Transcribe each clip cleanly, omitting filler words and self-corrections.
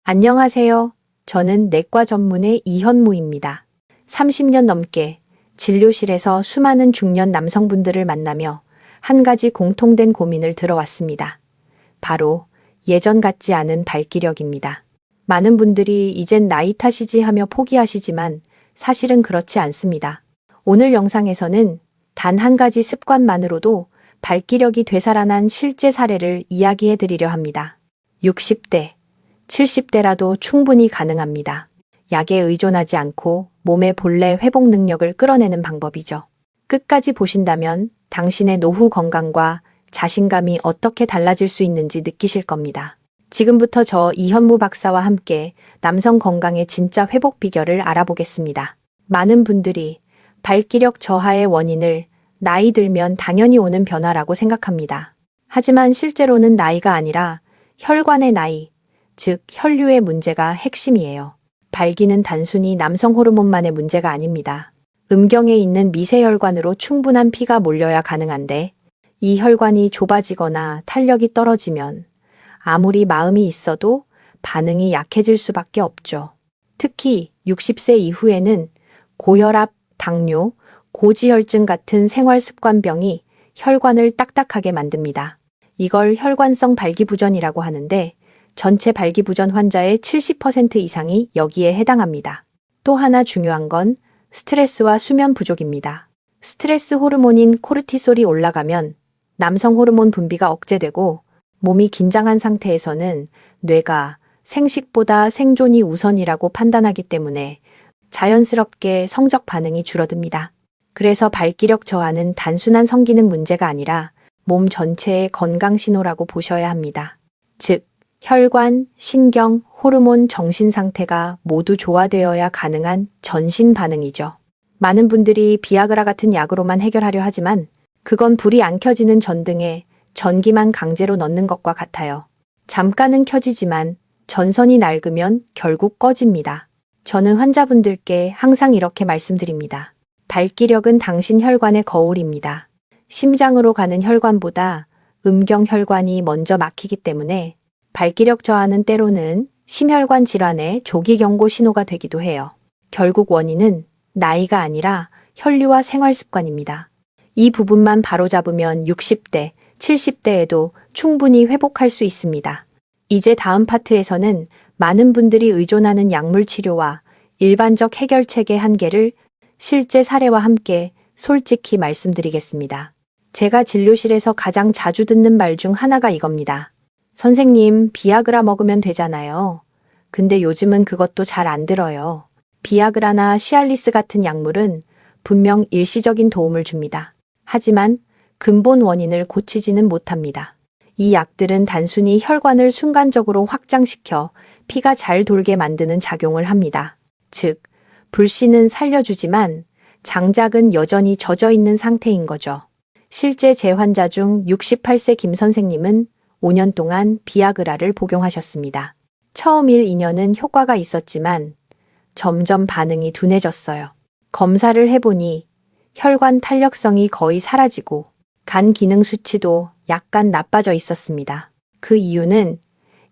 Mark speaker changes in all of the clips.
Speaker 1: 안녕하세요. 저는 내과 전문의 이현무입니다. 30년 넘게 진료실에서 수많은 중년 남성분들을 만나며 한 가지 공통된 고민을 들어왔습니다. 바로 예전 같지 않은 발기력입니다. 많은 분들이 이젠 나이 탓이지 하며 포기하시지만 사실은 그렇지 않습니다. 오늘 영상에서는 단 한 가지 습관만으로도 발기력이 되살아난 실제 사례를 이야기해 드리려 합니다. 60대, 70대라도 충분히 가능합니다. 약에 의존하지 않고 몸의 본래 회복 능력을 끌어내는 방법이죠. 끝까지 보신다면 당신의 노후 건강과 자신감이 어떻게 달라질 수 있는지 느끼실 겁니다. 지금부터 저 이현무 박사와 함께 남성 건강의 진짜 회복 비결을 알아보겠습니다. 많은 분들이 발기력 저하의 원인을 나이 들면 당연히 오는 변화라고 생각합니다. 하지만 실제로는 나이가 아니라 혈관의 나이, 즉 혈류의 문제가 핵심이에요. 발기는 단순히 남성 호르몬만의 문제가 아닙니다. 음경에 있는 미세혈관으로 충분한 피가 몰려야 가능한데 이 혈관이 좁아지거나 탄력이 떨어지면 아무리 마음이 있어도 반응이 약해질 수밖에 없죠. 특히 60세 이후에는 고혈압, 당뇨, 고지혈증 같은 생활습관병이 혈관을 딱딱하게 만듭니다. 이걸 혈관성 발기부전이라고 하는데 전체 발기부전 환자의 70% 이상이 여기에 해당합니다. 또 하나 중요한 건 스트레스와 수면 부족입니다. 스트레스 호르몬인 코르티솔이 올라가면 남성 호르몬 분비가 억제되고 몸이 긴장한 상태에서는 뇌가 생식보다 생존이 우선이라고 판단하기 때문에 자연스럽게 성적 반응이 줄어듭니다. 그래서 발기력 저하는 단순한 성기능 문제가 아니라 몸 전체의 건강 신호라고 보셔야 합니다. 즉, 혈관, 신경, 호르몬, 정신 상태가 모두 조화되어야 가능한 전신 반응이죠. 많은 분들이 비아그라 같은 약으로만 해결하려 하지만 그건 불이 안 켜지는 전등에 전기만 강제로 넣는 것과 같아요. 잠깐은 켜지지만 전선이 낡으면 결국 꺼집니다. 저는 환자분들께 항상 이렇게 말씀드립니다. 발기력은 당신 혈관의 거울입니다. 심장으로 가는 혈관보다 음경혈관이 먼저 막히기 때문에 발기력 저하는 때로는 심혈관 질환의 조기 경고 신호가 되기도 해요. 결국 원인은 나이가 아니라 혈류와 생활 습관입니다. 이 부분만 바로잡으면 60대, 70대에도 충분히 회복할 수 있습니다. 이제 다음 파트에서는 많은 분들이 의존하는 약물 치료와 일반적 해결책의 한계를 실제 사례와 함께 솔직히 말씀드리겠습니다. 제가 진료실에서 가장 자주 듣는 말 중 하나가 이겁니다. 선생님, 비아그라 먹으면 되잖아요. 근데 요즘은 그것도 잘 안 들어요. 비아그라나 시알리스 같은 약물은 분명 일시적인 도움을 줍니다. 하지만 근본 원인을 고치지는 못합니다. 이 약들은 단순히 혈관을 순간적으로 확장시켜 피가 잘 돌게 만드는 작용을 합니다. 즉, 불씨는 살려주지만 장작은 여전히 젖어 있는 상태인 거죠. 실제 제 환자 중 68세 김 선생님은 5년 동안 비아그라를 복용하셨습니다. 처음 1, 2년은 효과가 있었지만 점점 반응이 둔해졌어요. 검사를 해보니 혈관 탄력성이 거의 사라지고 간 기능 수치도 약간 나빠져 있었습니다. 그 이유는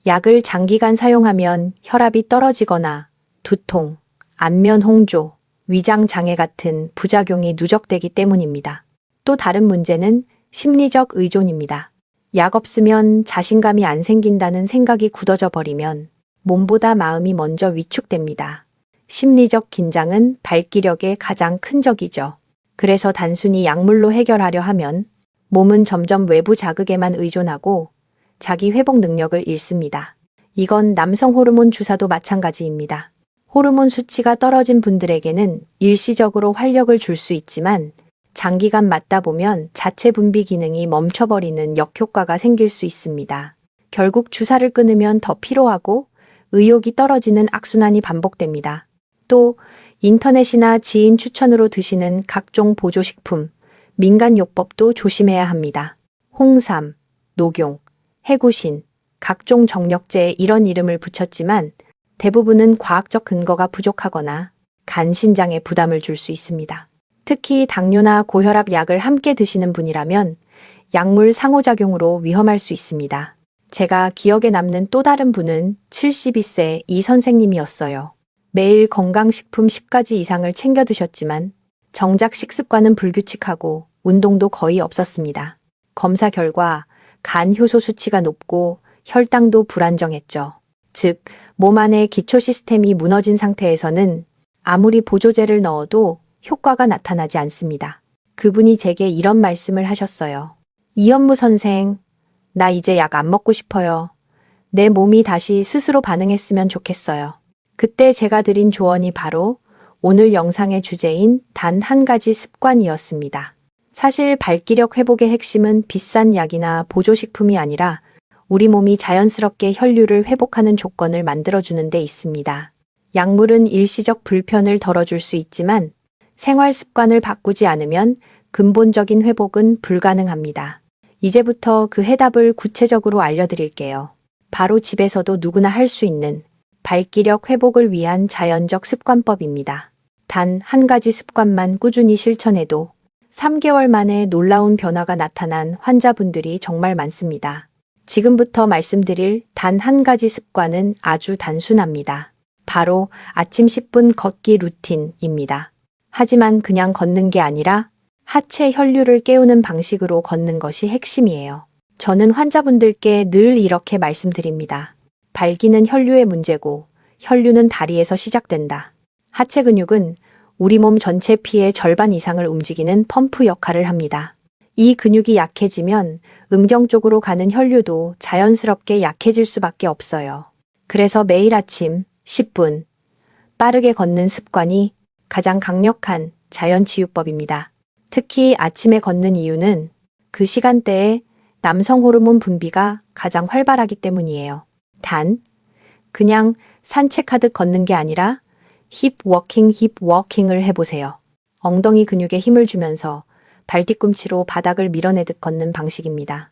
Speaker 1: 약을 장기간 사용하면 혈압이 떨어지거나 두통, 안면 홍조, 위장 장애 같은 부작용이 누적되기 때문입니다. 또 다른 문제는 심리적 의존입니다. 약 없으면 자신감이 안 생긴다는 생각이 굳어져 버리면 몸보다 마음이 먼저 위축됩니다. 심리적 긴장은 발기력의 가장 큰 적이죠. 그래서 단순히 약물로 해결하려 하면 몸은 점점 외부 자극에만 의존하고 자기 회복 능력을 잃습니다. 이건 남성 호르몬 주사도 마찬가지입니다. 호르몬 수치가 떨어진 분들에게는 일시적으로 활력을 줄 수 있지만 장기간 맞다 보면 자체 분비 기능이 멈춰버리는 역효과가 생길 수 있습니다. 결국 주사를 끊으면 더 피로하고 의욕이 떨어지는 악순환이 반복됩니다. 또 인터넷이나 지인 추천으로 드시는 각종 보조식품, 민간요법도 조심해야 합니다. 홍삼, 녹용, 해구신, 각종 정력제에 이런 이름을 붙였지만 대부분은 과학적 근거가 부족하거나 간 신장에 부담을 줄 수 있습니다. 특히 당뇨나 고혈압 약을 함께 드시는 분이라면 약물 상호작용으로 위험할 수 있습니다. 제가 기억에 남는 또 다른 분은 72세 이 선생님이었어요. 매일 건강식품 10가지 이상을 챙겨 드셨지만 정작 식습관은 불규칙하고 운동도 거의 없었습니다. 검사 결과 간 효소 수치가 높고 혈당도 불안정했죠. 즉, 몸 안의 기초 시스템이 무너진 상태에서는 아무리 보조제를 넣어도 효과가 나타나지 않습니다. 그분이 제게 이런 말씀을 하셨어요. 이현무 선생, 나 이제 약 안 먹고 싶어요. 내 몸이 다시 스스로 반응했으면 좋겠어요. 그때 제가 드린 조언이 바로 오늘 영상의 주제인 단 한 가지 습관이었습니다. 사실 발기력 회복의 핵심은 비싼 약이나 보조식품이 아니라 우리 몸이 자연스럽게 혈류를 회복하는 조건을 만들어주는 데 있습니다. 약물은 일시적 불편을 덜어줄 수 있지만 생활 습관을 바꾸지 않으면 근본적인 회복은 불가능합니다. 이제부터 그 해답을 구체적으로 알려드릴게요. 바로 집에서도 누구나 할 수 있는 발기력 회복을 위한 자연적 습관법입니다. 단 한 가지 습관만 꾸준히 실천해도 3개월 만에 놀라운 변화가 나타난 환자분들이 정말 많습니다. 지금부터 말씀드릴 단 한 가지 습관은 아주 단순합니다. 바로 아침 10분 걷기 루틴입니다. 하지만 그냥 걷는 게 아니라 하체 혈류를 깨우는 방식으로 걷는 것이 핵심이에요. 저는 환자분들께 늘 이렇게 말씀드립니다. 발기는 혈류의 문제고 혈류는 다리에서 시작된다. 하체 근육은 우리 몸 전체 피의 절반 이상을 움직이는 펌프 역할을 합니다. 이 근육이 약해지면 음경 쪽으로 가는 혈류도 자연스럽게 약해질 수밖에 없어요. 그래서 매일 아침 10분 빠르게 걷는 습관이 가장 강력한 자연치유법입니다. 특히 아침에 걷는 이유는 그 시간대에 남성 호르몬 분비가 가장 활발하기 때문이에요. 단, 그냥 산책하듯 걷는 게 아니라 힙 워킹을 해보세요. 엉덩이 근육에 힘을 주면서 발뒤꿈치로 바닥을 밀어내듯 걷는 방식입니다.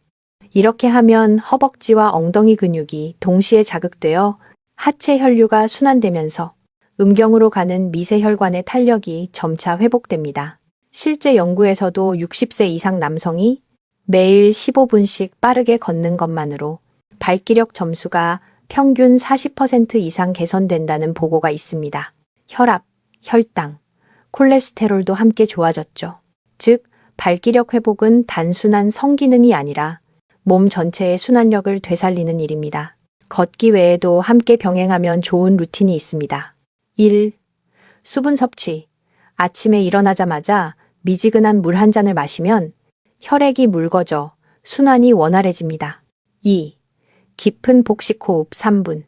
Speaker 1: 이렇게 하면 허벅지와 엉덩이 근육이 동시에 자극되어 하체 혈류가 순환되면서 음경으로 가는 미세혈관의 탄력이 점차 회복됩니다. 실제 연구에서도 60세 이상 남성이 매일 15분씩 빠르게 걷는 것만으로 발기력 점수가 평균 40% 이상 개선된다는 보고가 있습니다. 혈압, 혈당, 콜레스테롤도 함께 좋아졌죠. 즉, 발기력 회복은 단순한 성기능이 아니라 몸 전체의 순환력을 되살리는 일입니다. 걷기 외에도 함께 병행하면 좋은 루틴이 있습니다. 1. 수분 섭취. 아침에 일어나자마자 미지근한 물 한 잔을 마시면 혈액이 묽어져 순환이 원활해집니다. 2. 깊은 복식 호흡 3분.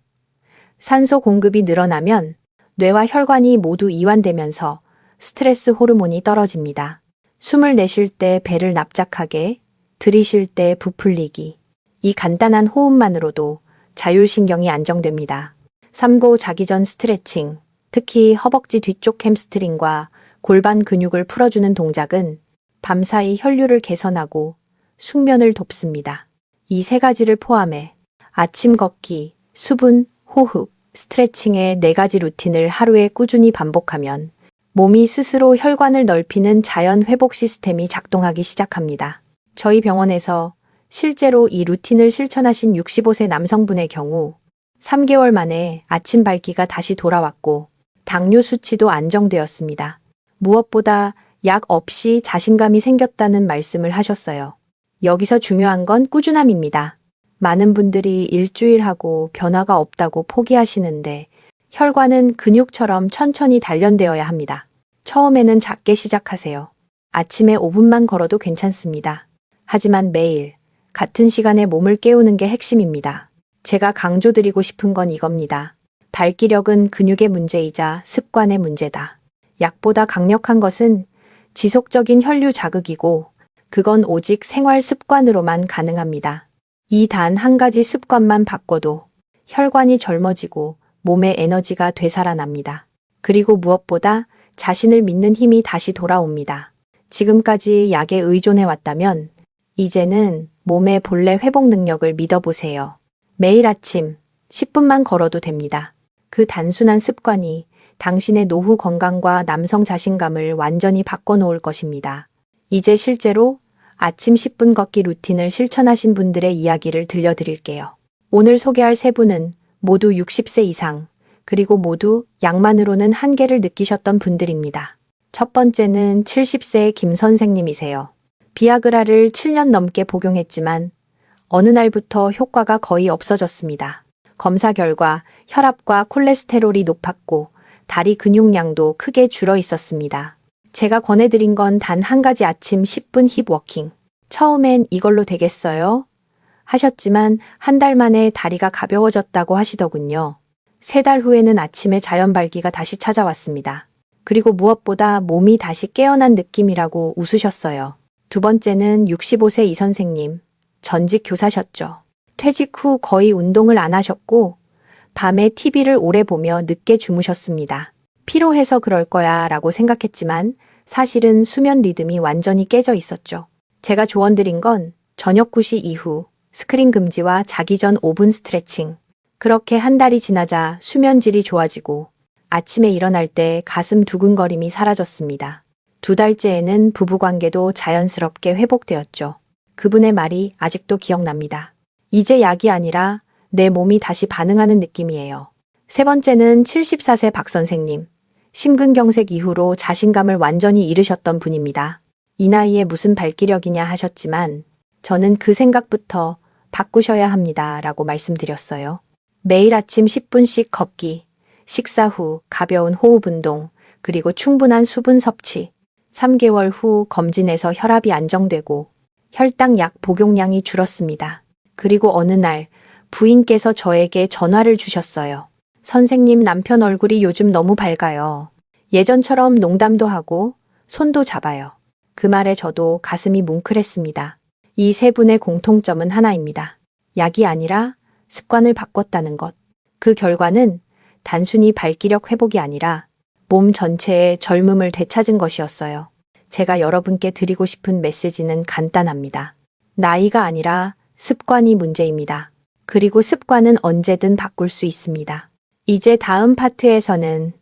Speaker 1: 산소 공급이 늘어나면 뇌와 혈관이 모두 이완되면서 스트레스 호르몬이 떨어집니다. 숨을 내쉴 때 배를 납작하게, 들이쉴 때 부풀리기. 이 간단한 호흡만으로도 자율신경이 안정됩니다. 3고 자기 전 스트레칭. 특히 허벅지 뒤쪽 햄스트링과 골반 근육을 풀어주는 동작은 밤사이 혈류를 개선하고 숙면을 돕습니다. 이 세 가지를 포함해 아침 걷기, 수분, 호흡, 스트레칭의 4가지 루틴을 하루에 꾸준히 반복하면 몸이 스스로 혈관을 넓히는 자연 회복 시스템이 작동하기 시작합니다. 저희 병원에서 실제로 이 루틴을 실천하신 65세 남성분의 경우 3개월 만에 아침 발기가 다시 돌아왔고 당뇨 수치도 안정되었습니다. 무엇보다 약 없이 자신감이 생겼다는 말씀을 하셨어요. 여기서 중요한 건 꾸준함입니다. 많은 분들이 일주일 하고 변화가 없다고 포기하시는데 혈관은 근육처럼 천천히 단련되어야 합니다. 처음에는 작게 시작하세요. 아침에 5분만 걸어도 괜찮습니다. 하지만 매일 같은 시간에 몸을 깨우는 게 핵심입니다. 제가 강조드리고 싶은 건 이겁니다. 발기력은 근육의 문제이자 습관의 문제다. 약보다 강력한 것은 지속적인 혈류 자극이고 그건 오직 생활 습관으로만 가능합니다. 이 단 한 가지 습관만 바꿔도 혈관이 젊어지고 몸의 에너지가 되살아납니다. 그리고 무엇보다 자신을 믿는 힘이 다시 돌아옵니다. 지금까지 약에 의존해 왔다면 이제는 몸의 본래 회복 능력을 믿어보세요. 매일 아침 10분만 걸어도 됩니다. 그 단순한 습관이 당신의 노후 건강과 남성 자신감을 완전히 바꿔놓을 것입니다. 이제 실제로 아침 10분 걷기 루틴을 실천하신 분들의 이야기를 들려드릴게요. 오늘 소개할 세 분은 모두 60세 이상, 그리고 모두 약만으로는 한계를 느끼셨던 분들입니다. 첫 번째는 70세의 김 선생님이세요. 비아그라를 7년 넘게 복용했지만 어느 날부터 효과가 거의 없어졌습니다. 검사 결과 혈압과 콜레스테롤이 높았고 다리 근육량도 크게 줄어 있었습니다. 제가 권해드린 건 단 한 가지 아침 10분 힙 워킹. 처음엔 이걸로 되겠어요? 하셨지만 한 달 만에 다리가 가벼워졌다고 하시더군요. 3달 후에는 아침에 자연발기가 다시 찾아왔습니다. 그리고 무엇보다 몸이 다시 깨어난 느낌이라고 웃으셨어요. 두 번째는 65세 이 선생님. 전직 교사셨죠. 퇴직 후 거의 운동을 안 하셨고 밤에 TV를 오래 보며 늦게 주무셨습니다. 피로해서 그럴 거야 라고 생각했지만 사실은 수면 리듬이 완전히 깨져 있었죠. 제가 조언드린 건 저녁 9시 이후 스크린 금지와 자기 전 5분 스트레칭. 그렇게 한 달이 지나자 수면 질이 좋아지고 아침에 일어날 때 가슴 두근거림이 사라졌습니다. 2달째에는 부부관계도 자연스럽게 회복되었죠. 그분의 말이 아직도 기억납니다. 이제 약이 아니라 내 몸이 다시 반응하는 느낌이에요. 세 번째는 74세 박 선생님. 심근경색 이후로 자신감을 완전히 잃으셨던 분입니다. 이 나이에 무슨 발기력이냐 하셨지만 저는 그 생각부터 바꾸셔야 합니다 라고 말씀드렸어요. 매일 아침 10분씩 걷기, 식사 후 가벼운 호흡 운동, 그리고 충분한 수분 섭취. 3개월 후 검진에서 혈압이 안정되고 혈당 약 복용량이 줄었습니다. 그리고 어느 날 부인께서 저에게 전화를 주셨어요. 선생님, 남편 얼굴이 요즘 너무 밝아요. 예전처럼 농담도 하고 손도 잡아요. 그 말에 저도 가슴이 뭉클했습니다. 이 세 분의 공통점은 하나입니다. 약이 아니라 습관을 바꿨다는 것. 그 결과는 단순히 발기력 회복이 아니라 몸 전체의 젊음을 되찾은 것이었어요. 제가 여러분께 드리고 싶은 메시지는 간단합니다. 나이가 아니라 습관이 문제입니다. 그리고 습관은 언제든 바꿀 수 있습니다. 이제 다음 파트에서는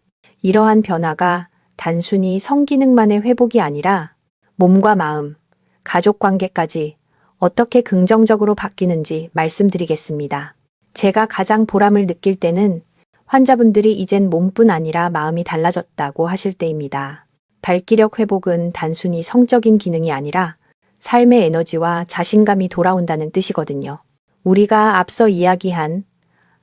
Speaker 1: 이러한 변화가 단순히 성기능만의 회복이 아니라 몸과 마음, 가족 관계까지 어떻게 긍정적으로 바뀌는지 말씀드리겠습니다. 제가 가장 보람을 느낄 때는 환자분들이 이젠 몸뿐 아니라 마음이 달라졌다고 하실 때입니다. 발기력 회복은 단순히 성적인 기능이 아니라 삶의 에너지와 자신감이 돌아온다는 뜻이거든요. 우리가 앞서 이야기한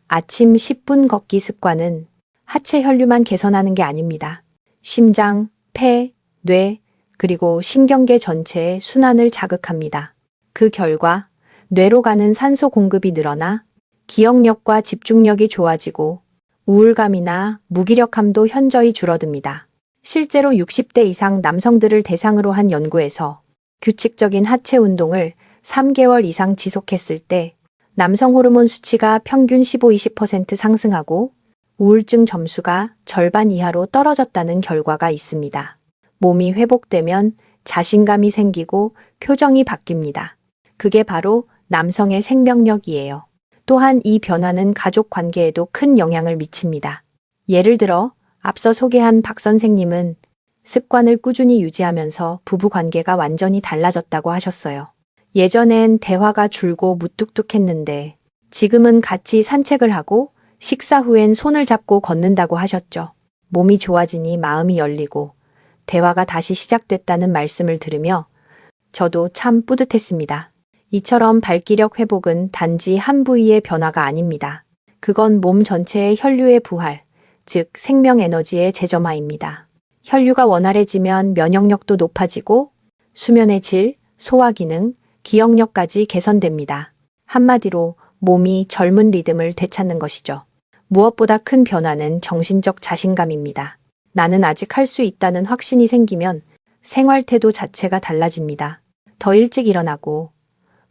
Speaker 1: 아침 10분 걷기 습관은 하체 혈류만 개선하는 게 아닙니다. 심장, 폐, 뇌, 그리고 신경계 전체의 순환을 자극합니다. 그 결과 뇌로 가는 산소 공급이 늘어나 기억력과 집중력이 좋아지고 우울감이나 무기력함도 현저히 줄어듭니다. 실제로 60대 이상 남성들을 대상으로 한 연구에서 규칙적인 하체 운동을 3개월 이상 지속했을 때 남성 호르몬 수치가 평균 15-20% 상승하고 우울증 점수가 절반 이하로 떨어졌다는 결과가 있습니다. 몸이 회복되면 자신감이 생기고 표정이 바뀝니다. 그게 바로 남성의 생명력이에요. 또한 이 변화는 가족 관계에도 큰 영향을 미칩니다. 예를 들어 앞서 소개한 박 선생님은 습관을 꾸준히 유지하면서 부부 관계가 완전히 달라졌다고 하셨어요. 예전엔 대화가 줄고 무뚝뚝했는데 지금은 같이 산책을 하고 식사 후엔 손을 잡고 걷는다고 하셨죠. 몸이 좋아지니 마음이 열리고 대화가 다시 시작됐다는 말씀을 들으며 저도 참 뿌듯했습니다. 이처럼 발기력 회복은 단지 한 부위의 변화가 아닙니다. 그건 몸 전체의 혈류의 부활, 즉 생명 에너지의 재점화입니다. 혈류가 원활해지면 면역력도 높아지고 수면의 질, 소화 기능, 기억력까지 개선됩니다. 한마디로 몸이 젊은 리듬을 되찾는 것이죠. 무엇보다 큰 변화는 정신적 자신감입니다. 나는 아직 할 수 있다는 확신이 생기면 생활 태도 자체가 달라집니다. 더 일찍 일어나고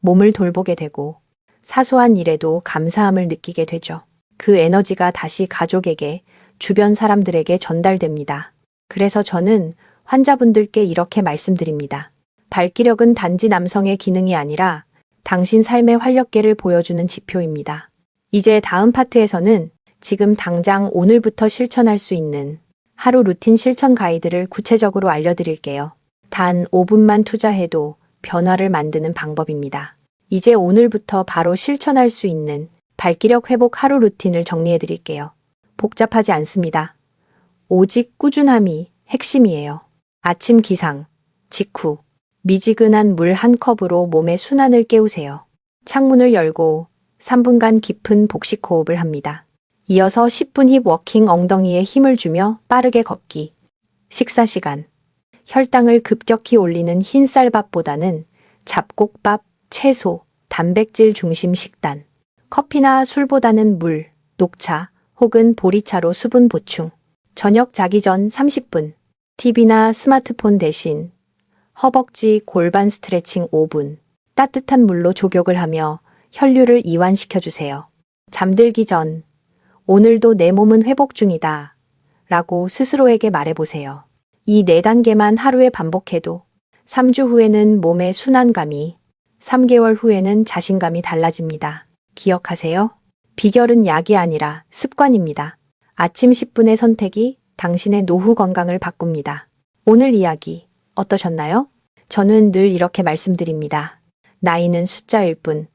Speaker 1: 몸을 돌보게 되고 사소한 일에도 감사함을 느끼게 되죠. 그 에너지가 다시 가족에게, 주변 사람들에게 전달됩니다. 그래서 저는 환자분들께 이렇게 말씀드립니다. 발기력은 단지 남성의 기능이 아니라 당신 삶의 활력계를 보여주는 지표입니다. 이제 다음 파트에서는 지금 당장 오늘부터 실천할 수 있는 하루 루틴 실천 가이드를 구체적으로 알려드릴게요. 단 5분만 투자해도 변화를 만드는 방법입니다. 이제 오늘부터 바로 실천할 수 있는 발기력 회복 하루 루틴을 정리해 드릴게요. 복잡하지 않습니다. 오직 꾸준함이 핵심이에요. 아침 기상, 직후, 미지근한 물 한 컵으로 몸의 순환을 깨우세요. 창문을 열고 3분간 깊은 복식 호흡을 합니다. 이어서 10분 힙 워킹 엉덩이에 힘을 주며 빠르게 걷기. 식사 시간. 혈당을 급격히 올리는 흰쌀밥보다는 잡곡밥, 채소, 단백질 중심 식단. 커피나 술보다는 물, 녹차 혹은 보리차로 수분 보충. 저녁 자기 전 30분. TV나 스마트폰 대신 허벅지 골반 스트레칭 5분. 따뜻한 물로 조격을 하며 혈류를 이완시켜주세요. 잠들기 전 오늘도 내 몸은 회복 중이다 라고 스스로에게 말해보세요. 이 4단계만 하루에 반복해도 3주 후에는 몸의 순환감이, 3개월 후에는 자신감이 달라집니다. 기억하세요. 비결은 약이 아니라 습관입니다. 아침 10분의 선택이 당신의 노후 건강을 바꿉니다. 오늘 이야기 어떠셨나요? 저는 늘 이렇게 말씀드립니다. 나이는 숫자일 뿐,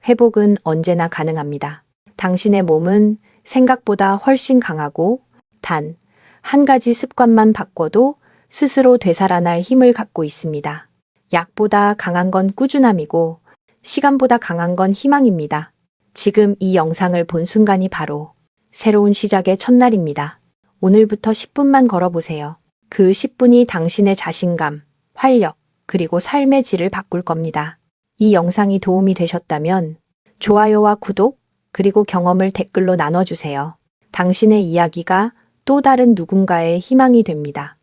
Speaker 1: 회복은 언제나 가능합니다. 당신의 몸은 생각보다 훨씬 강하고 단 한 가지 습관만 바꿔도 스스로 되살아날 힘을 갖고 있습니다. 약보다 강한 건 꾸준함이고 시간보다 강한 건 희망입니다. 지금 이 영상을 본 순간이 바로 새로운 시작의 첫날입니다. 오늘부터 10분만 걸어보세요. 그 10분이 당신의 자신감, 활력, 그리고 삶의 질을 바꿀 겁니다. 이 영상이 도움이 되셨다면 좋아요와 구독, 그리고 경험을 댓글로 나눠주세요. 당신의 이야기가 또 다른 누군가의 희망이 됩니다.